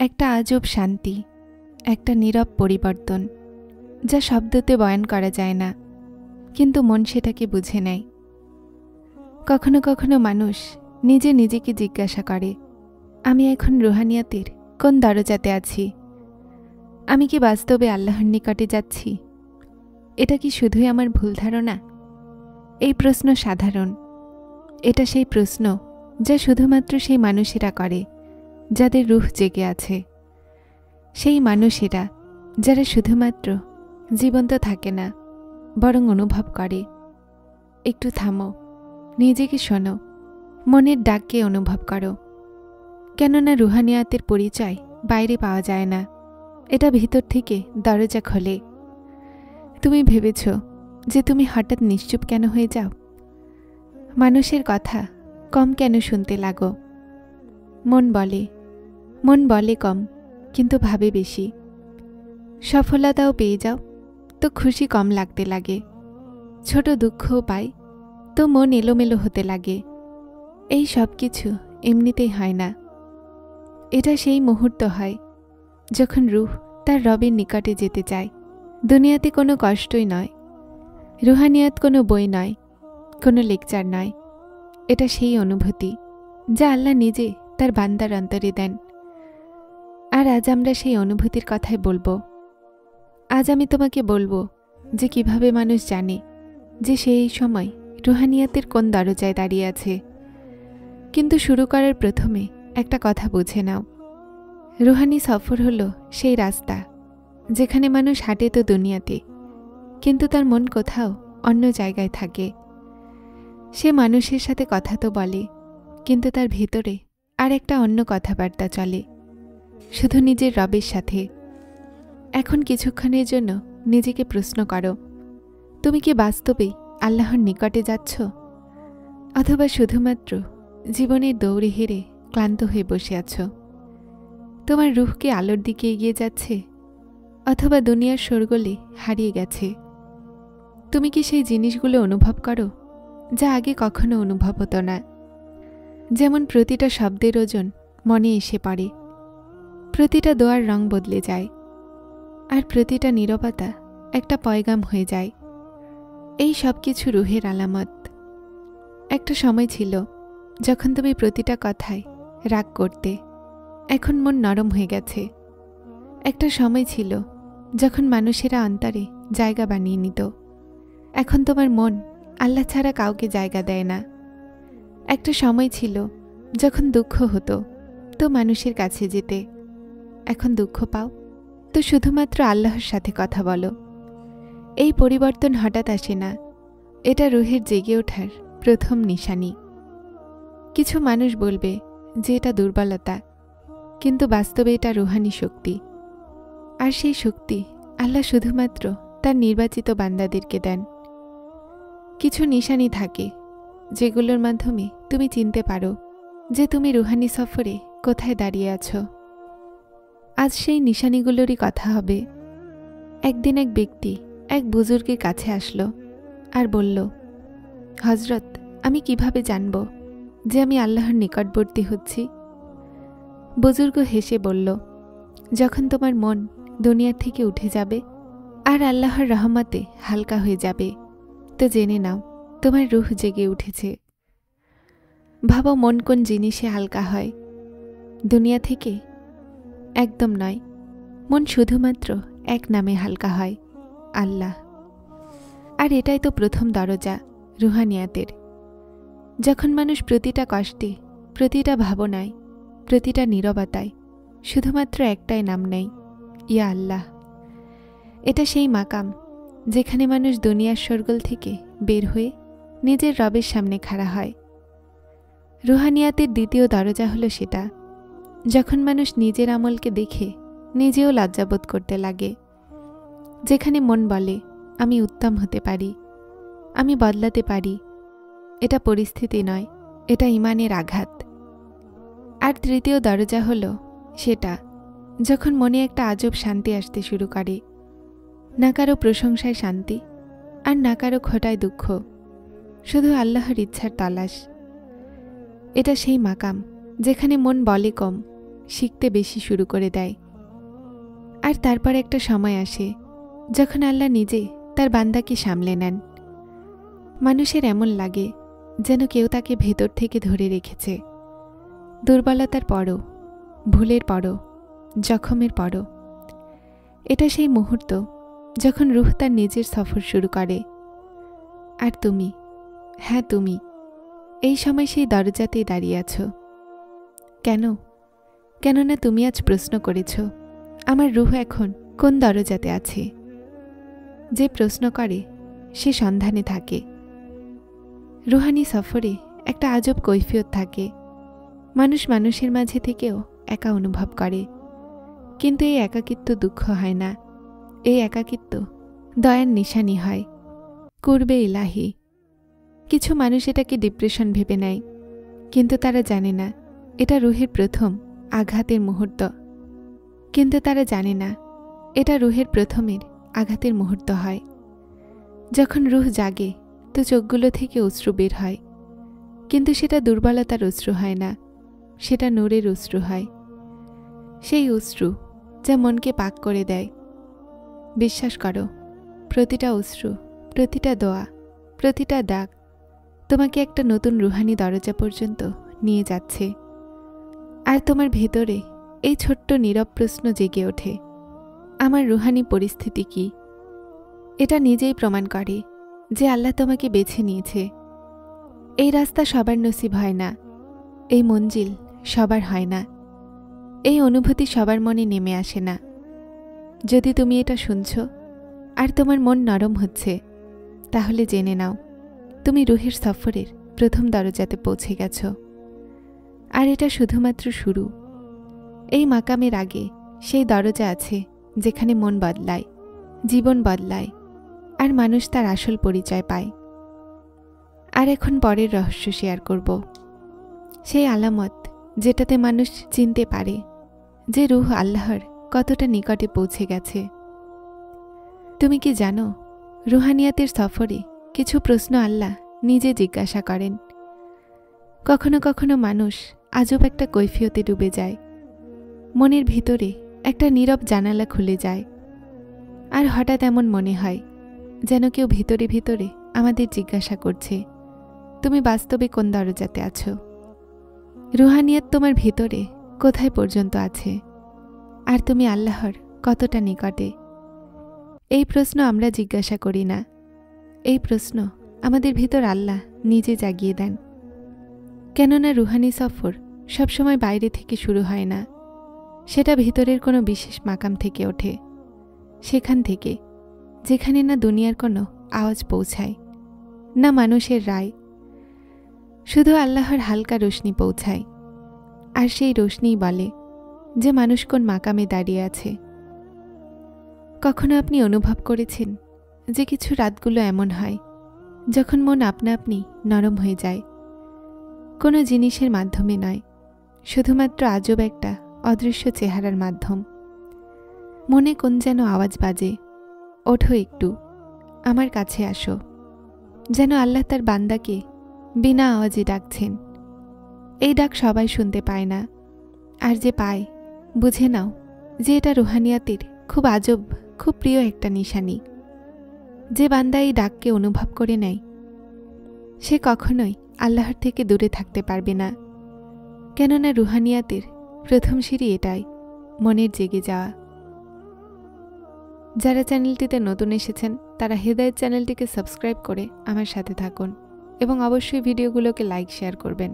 একটা আজব শান্তি, একটা নীরব পরিবর্তন, যা শব্দতে বয়ান করা যায় না, কিন্তু মন সেটাকে বুঝে নেয়। কখনো কখনো মানুষ নিজে নিজেকে জিজ্ঞাসা করে, আমি এখন রুহানিয়াতের কোন দরজাতে আছি? আমি কি বাস্তবে আল্লাহর নিকটে যাচ্ছি? এটা কি শুধুই আমার ভুল ধারণা? এই প্রশ্ন সাধারণ। এটা সেই প্রশ্ন যা শুধুমাত্র সেই মানুষেরা করে যাদের রূহ জেগে আছে, সেই মানুষেরা যারা শুধুমাত্র জীবন্ত থাকে না, বরং অনুভব করে। একটু থামো, নিজেকে শোনো, মনের ডাককে অনুভব করো। কেননা রুহানিয়াতের পরিচয় বাইরে পাওয়া যায় না, এটা ভিতর থেকে দরজা খোলে। তুমি ভেবেছ যে তুমি হঠাৎ নিশ্চুপ কেন হয়ে যাও? মানুষের কথা কম কেন শুনতে লাগো? মন বলে কম, কিন্তু ভাবে বেশি। সফলতাও পেয়ে যাও তো খুশি কম লাগতে লাগে। ছোট দুঃখও পাই তো মন এলোমেলো হতে লাগে। এই সব কিছু এমনিতেই হয় না। এটা সেই মুহূর্ত হয় যখন রূহ তার রবের নিকটে যেতে চায়। দুনিয়াতে কোনো কষ্টই নয়, রুহানিয়াত কোনো বই নয়, কোনো লেকচার নয়। এটা সেই অনুভূতি যা আল্লাহ নিজে তার বান্দার অন্তরে দেন। আর আজ আমরা সেই অনুভূতির কথাই বলবো। আজ আমি তোমাকে বলবো যে কিভাবে মানুষ জানে যে সে এই সময় রুহানিয়াতের কোন দরজায় দাঁড়িয়ে আছে। কিন্তু শুরু করার প্রথমে একটা কথা বুঝে নাও। রুহানি সফর হলো সেই রাস্তা যেখানে মানুষ হাঁটে তো দুনিয়াতে, কিন্তু তার মন কোথাও অন্য জায়গায় থাকে। সে মানুষের সাথে কথা তো বলে, কিন্তু তার ভিতরে আর একটা অন্য কথাবার্তা চলে, শুধু নিজের রবের সাথে। এখন কিছুক্ষণের জন্য নিজেকে প্রশ্ন করো, তুমি কি বাস্তবেই আল্লাহর নিকটে যাচ্ছ? অথবা শুধুমাত্র জীবনের দৌড়ে হেরে ক্লান্ত হয়ে বসে আছো? তোমার রূহ কি আলোর দিকে এগিয়ে যাচ্ছে, অথবা দুনিয়ার শোরগোলে হারিয়ে গেছে? তুমি কি সেই জিনিসগুলো অনুভব করো যা আগে কখনো অনুভব হতো না? যেমন প্রতিটা শব্দের ওজন মনে এসে পড়ে, প্রতিটা দোয়ার রং বদলে যায়, আর প্রতিটা নীরবতা একটা পয়গাম হয়ে যায়। এই সব কিছু রুহের আলামত। একটা সময় ছিল যখন তুমি প্রতিটা কথায় রাগ করতে, এখন মন নরম হয়ে গেছে। একটা সময় ছিল যখন মানুষেরা অন্তরে জায়গা বানিয়ে নিত, এখন তোমার মন আল্লাহ ছাড়া কাউকে জায়গা দেয় না। একটা সময় ছিল যখন দুঃখ হতো তো মানুষের কাছে যেতে, এখন দুঃখ পাও তো শুধুমাত্র আল্লাহর সাথে কথা বলো। এই পরিবর্তন হঠাৎ আসে না, এটা রুহের জেগে ওঠার প্রথম নিশানি। কিছু মানুষ বলবে যে এটা দুর্বলতা, কিন্তু বাস্তবে এটা রুহানি শক্তি। আর সেই শক্তি আল্লাহ শুধুমাত্র তার নির্বাচিত বান্দাদেরকে দেন। কিছু নিশানি থাকে যেগুলোর মাধ্যমে তুমি চিনতে পারো যে তুমি রুহানি সফরে কোথায় দাঁড়িয়ে আছো। আজ সেই নিশানিগুলোরই কথা হবে। একদিন এক ব্যক্তি এক বুজুর্গের কাছে আসলো আর বলল, হজরত, আমি কিভাবে জানব যে আমি আল্লাহর নিকটবর্তী হচ্ছি? বুজুর্গ হেসে বলল, যখন তোমার মন দুনিয়া থেকে উঠে যাবে আর আল্লাহর রহমতে হালকা হয়ে যাবে, তো জেনে নাও তোমার রূহ জেগে উঠেছে। ভাবো, মন কোন জিনিসে হালকা হয়? দুনিয়া থেকে? একদম নয়। মন শুধুমাত্র এক নামে হালকা হয়, আল্লাহ। আর এটাই তো প্রথম দরজা রুহানিয়াতের। যখন মানুষ প্রতিটা কষ্টে, প্রতিটা ভাবনায়, প্রতিটা নীরবতায় শুধুমাত্র একটাই নাম নেয়, ইয়া আল্লাহ। এটা সেই মাকাম যেখানে মানুষ দুনিয়ার শোরগোল থেকে বের হয়ে নিজের রবের সামনে খাড়া হয়। রুহানিয়াতের দ্বিতীয় দরজা হলো সেটা যখন মানুষ নিজের আমলকে দেখে নিজেও লজ্জাবোধ করতে লাগে, যেখানে মন বলে, আমি উত্তম হতে পারি, আমি বদলাতে পারি। এটা পরিস্থিতি নয়, এটা ঈমানের আঘাত। আর তৃতীয় দরজা হলো সেটা যখন মনে একটা আজব শান্তি আসতে শুরু করে, না কারো প্রশংসায় শান্তি আর না কারো খোটায় দুঃখ, শুধু আল্লাহর ইচ্ছার তালাশ। এটা সেই মাকাম যেখানে মন বলে কম, শিখতে বেশি শুরু করে দেয়। আর তারপর একটা সময় আসে যখন আল্লাহ নিজে তার বান্দাকে সামলে নেন। মানুষের এমন লাগে যেন কেউ তাকে ভেতর থেকে ধরে রেখেছে, দুর্বলতার পরও, ভুলের পরও, জখমের পরও। এটা সেই মুহূর্ত যখন রূহ তার নিজের সফর শুরু করে। আর তুমি, হ্যাঁ তুমি, এই সময় সেই দরজাতেই দাঁড়িয়ে আছো। কেন? কেননা তুমি আজ প্রশ্ন করেছ, আমার রূহ এখন কোন দরজাতে আছে? যে প্রশ্ন করে সে সন্ধানে থাকে। রুহানি সফরে একটা আজব কৈফিয়ত থাকে। মানুষ মানুষের মাঝে থেকেও একা অনুভব করে, কিন্তু এই একাকিত্ব দুঃখ হয় না। এই একাকিত্ব দয়ার নিশানি হয়, কুরবে ইলাহি। কিছু মানুষ এটাকে ডিপ্রেশন ভেবে নেয়, কিন্তু তারা জানে না এটা রুহের প্রথম আঘাতের মুহূর্ত। আঘাতের মুহূর্ত হয়। যখন রুহ জাগে তো চোখগুলো থেকে অশ্রু বের হয়, কিন্তু সেটা দুর্বলতার অশ্রু হয় না, সেটা নূরের অশ্রু হয়। সেই অশ্রু যা মনকে পাক করে দেয়। বিশ্বাস করো, প্রতিটা অশ্রু, প্রতিটা দোয়া, প্রতিটা দাগ তোমাকে একটা নতুন রুহানি দরজা পর্যন্ত নিয়ে যাচ্ছে। আর তোমার ভেতরে এই ছোট্ট নীরব প্রশ্ন জেগে ওঠে, আমার রুহানি পরিস্থিতি কি? এটা নিজেই প্রমাণ করে যে আল্লাহ তোমাকে বেছে নিয়েছে। এই রাস্তা সবার নসিব হয় না, এই মঞ্জিল সবার হয় না, এই অনুভূতি সবার মনে নেমে আসে না। যদি তুমি এটা শুনছ আর তোমার মন নরম হচ্ছে, তাহলে জেনে নাও তুমি রুহের সফরের প্রথম দরজাতে পৌঁছে গেছ। আর এটা শুধুমাত্র শুরু। এই মাকামের আগে সেই দরজা আছে যেখানে মন বদলায়, জীবন বদলায়, আর মানুষ তার আসল পরিচয় পায়। আর এখন পরের রহস্য শেয়ার করব, সেই আলামত যেটাতে মানুষ চিনতে পারে যে রূহ আল্লাহর কতটা নিকটে পৌঁছে গেছে। তুমি কি জানো, রুহানিয়াতের সফরে কিছু প্রশ্ন আল্লাহ নিজে জিজ্ঞাসা করেন। কখনো কখনো মানুষ আজব একটা কৈফিয়তে ডুবে যায়। মনের ভিতরে একটা নীরব জানালা খুলে যায়, আর হঠাৎ এমন মনে হয় যেন কেউ ভিতরে ভিতরে আমাদের জিজ্ঞাসা করছে, তুমি বাস্তবে কোন দরজাতে আছো? রুহানিয়াত তোমার ভিতরে কোথায় পর্যন্ত আছে? আর তুমি আল্লাহর কতটা নিকটে? এই প্রশ্ন আমরা জিজ্ঞাসা করি না, এই প্রশ্ন আমাদের ভিতর আল্লাহ নিজে জাগিয়ে দেন। কেননা রুহানি সফর সবসময় বাইরে থেকে শুরু হয় না, সেটা ভিতরের কোনো বিশেষ মাকাম থেকে ওঠে। সেখান থেকে যেখানে না দুনিয়ার কোনো আওয়াজ পৌঁছায়, না মানুষের রায়, শুধু আল্লাহর হালকা রোশনি পৌঁছায়। আর সেই রোশনিই বলে যে মানুষ কোন মাকামে দাঁড়িয়ে আছে। কখনো আপনি অনুভব করেছেন যে কিছু রাতগুলো এমন হয় যখন মন আপনা আপনি নরম হয়ে যায়? কোনো জিনিসের মাধ্যমে নয়, শুধুমাত্র আজব একটা অদৃশ্য চেহারার মাধ্যম। মনে কোন যেন আওয়াজ বাজে, ওঠো একটু, আমার কাছে আসো। যেন আল্লাহ তার বান্দাকে বিনা আওয়াজে ডাকছেন। এই ডাক সবাই শুনতে পায় না, আর যে পায় বুঝে নাও যে এটা রুহানিয়াতের খুব আজব, খুব প্রিয় একটা নিশানি। যে বান্দা এই ডাককে অনুভব করে নেয় সে কখনোই আল্লাহর থেকে দূরে থাকতে পারবে না। কেননা রুহানিয়াতের প্রথম সিঁড়ি এটাই, মনের জেগে যাওয়া। যারা চ্যানেলটিতে নতুন এসেছেন তারা হেদায়েত চ্যানেলটিকে সাবস্ক্রাইব করে আমার সাথে থাকুন এবং অবশ্যই ভিডিওগুলোকে লাইক শেয়ার করবেন।